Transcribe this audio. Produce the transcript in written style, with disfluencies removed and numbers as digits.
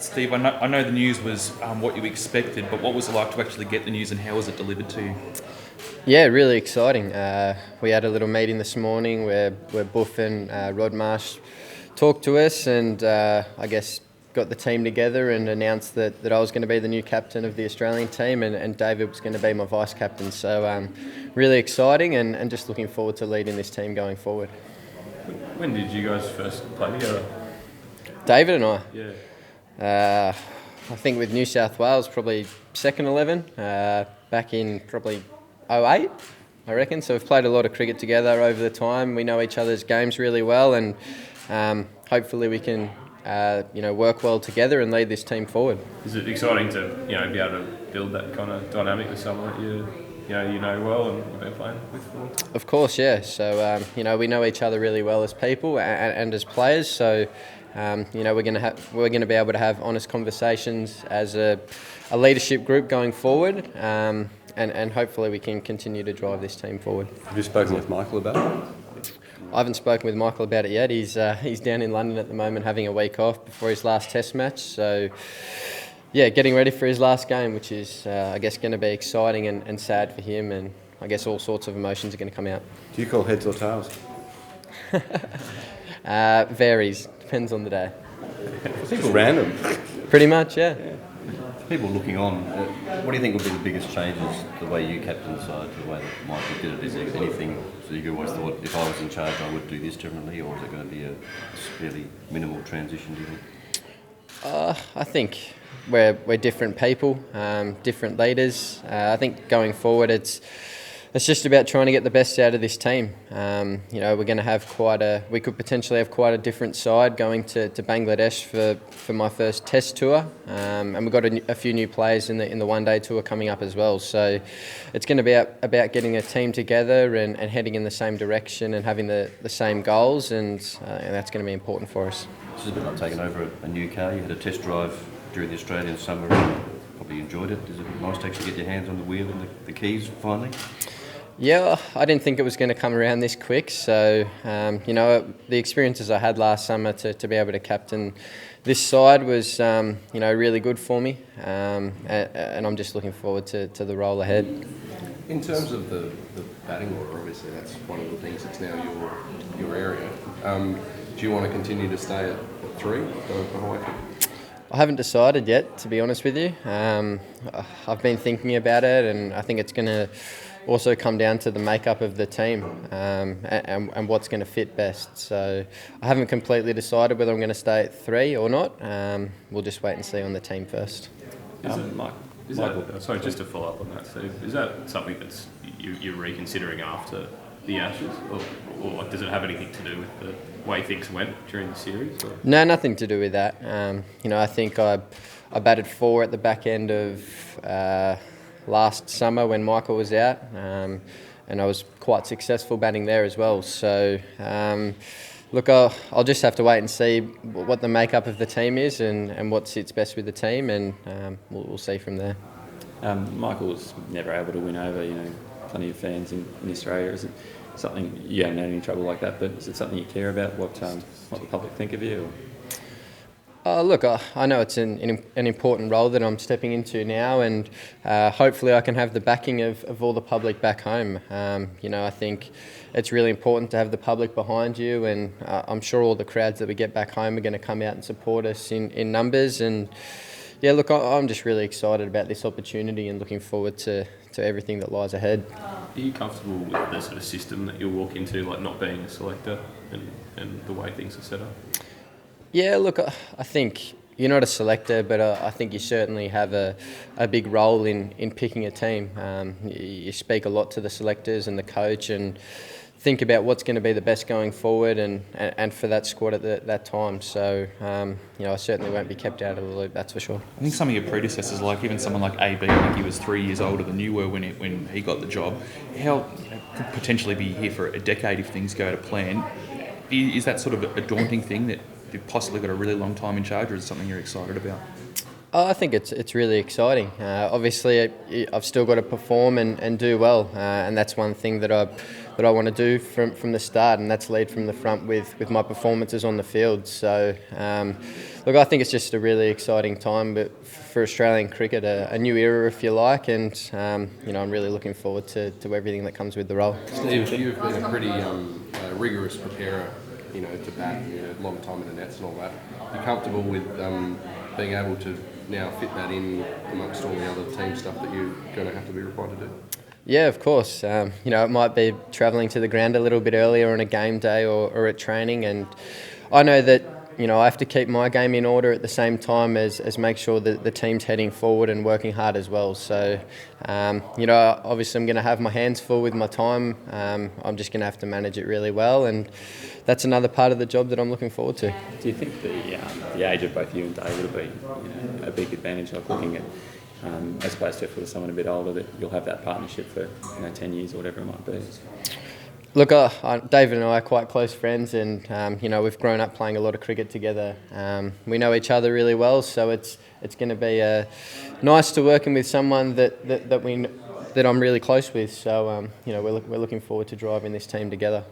Steve, I know the news was what you expected, but what was it like to actually get the news and how was it delivered to you? Yeah, really exciting. We had a little meeting this morning where Buff and Rod Marsh talked to us and I guess got the team together and announced that I was going to be the new captain of the Australian team and David was going to be my vice captain. So really exciting and just looking forward to leading this team going forward. When did you guys first play together? David and I? Yeah. I think with New South Wales, probably second 11, back in probably 08, I reckon. So we've played a lot of cricket together over the time. We know each other's games really well and hopefully we can work well together and lead this team forward. Is it exciting to be able to build that kind of dynamic with someone that you know well and you've been playing with for? Of course, yeah. So we know each other really well as people and as players. So we're going to be able to have honest conversations as a leadership group going forward, and hopefully we can continue to drive this team forward. Have you spoken with Michael about it? I haven't spoken with Michael about it yet. He's down in London at the moment having a week off before his last Test match. So yeah, getting ready for his last game, which is I guess going to be exciting and sad for him, and I guess all sorts of emotions are going to come out. Do you call heads or tails? Varies. Depends on the day. People random. Pretty much, yeah. People looking on, what do you think will be the biggest changes, the way you captain the side to the way that Michael did it? Is there anything, so you always thought, if I was in charge I would do this differently, or is it going to be a fairly minimal transition, do you think? I think we're different people, different leaders. I think going forward it's just about trying to get the best out of this team. We're going to have we could potentially have quite a different side going to Bangladesh for my first Test tour, and we've got a few new players in the one-day tour coming up as well. So it's going to be about getting a team together and heading in the same direction and having the same goals, and that's going to be important for us. This is a bit like taking over a new car. You had a test drive during the Australian summer and probably enjoyed it. Is it nice to actually get your hands on the wheel and the keys finally? Yeah, I didn't think it was going to come around this quick. So, the experiences I had last summer to be able to captain this side was, really good for me. And I'm just looking forward to the role ahead. In terms of the batting order, obviously that's one of the things that's now your area. Do you want to continue to stay at 3 going for Hawaii? I haven't decided yet, to be honest with you. I've been thinking about it, and I think it's going to also come down to the makeup of the team and what's going to fit best. So I haven't completely decided whether I'm going to stay at 3 or not. We'll just wait and see on the team first. Sorry, just to follow up on that, Steve, is that something that's you're reconsidering after the Ashes, or does it have anything to do with the way things went during the series? Or? No, nothing to do with that. I think I batted 4 at the back end of last summer when Michael was out, and I was quite successful batting there as well. So, I'll just have to wait and see what the makeup of the team is and what sits best with the team, and we'll see from there. Michael was never able to win over, plenty of fans in Australia. Is it something, you haven't had any trouble like that, but is it something you care about, what the public think of you? I know it's an important role that I'm stepping into now, and hopefully I can have the backing of all the public back home. I think it's really important to have the public behind you, and I'm sure all the crowds that we get back home are going to come out and support us in numbers. And I'm just really excited about this opportunity and looking forward to everything that lies ahead. Are you comfortable with the sort of system that you'll walk into, like not being a selector and the way things are set up? Yeah, I think you're not a selector, but I think you certainly have a big role in picking a team. You speak a lot to the selectors and the coach and think about what's going to be the best going forward and for that squad at that time. So, I certainly won't be kept out of the loop, that's for sure. I think some of your predecessors, like even someone like AB, I think he was 3 years older than you were when he got the job. How could potentially be here for a decade if things go to plan? Is that sort of a daunting thing that you've possibly got a really long time in charge, or is it something you're excited about? I think it's really exciting. Obviously, I've still got to perform and do well, and that's one thing that I want to do from the start, and that's lead from the front with my performances on the field. So, look, I think it's just a really exciting time, but for Australian cricket, a new era, if you like, and I'm really looking forward to everything that comes with the role. Steve, you've been a pretty rigorous preparer, to bat, a long time in the nets and all that. You're comfortable with being able to now fit that in amongst all the other team stuff that you're going to have to be required to do? Yeah, of course. It might be travelling to the ground a little bit earlier on a game day or at training, and I know that I have to keep my game in order at the same time as make sure that the team's heading forward and working hard as well. So, obviously I'm going to have my hands full with my time. I'm just going to have to manage it really well, and that's another part of the job that I'm looking forward to. Do you think the age of both you and Dave will be a big advantage, like looking at as opposed to if it was someone a bit older, that you'll have that partnership for 10 years or whatever it might be? Look, David and I are quite close friends, and we've grown up playing a lot of cricket together. We know each other really well, so it's going to be nice to working with someone that I'm really close with. So we're looking forward to driving this team together.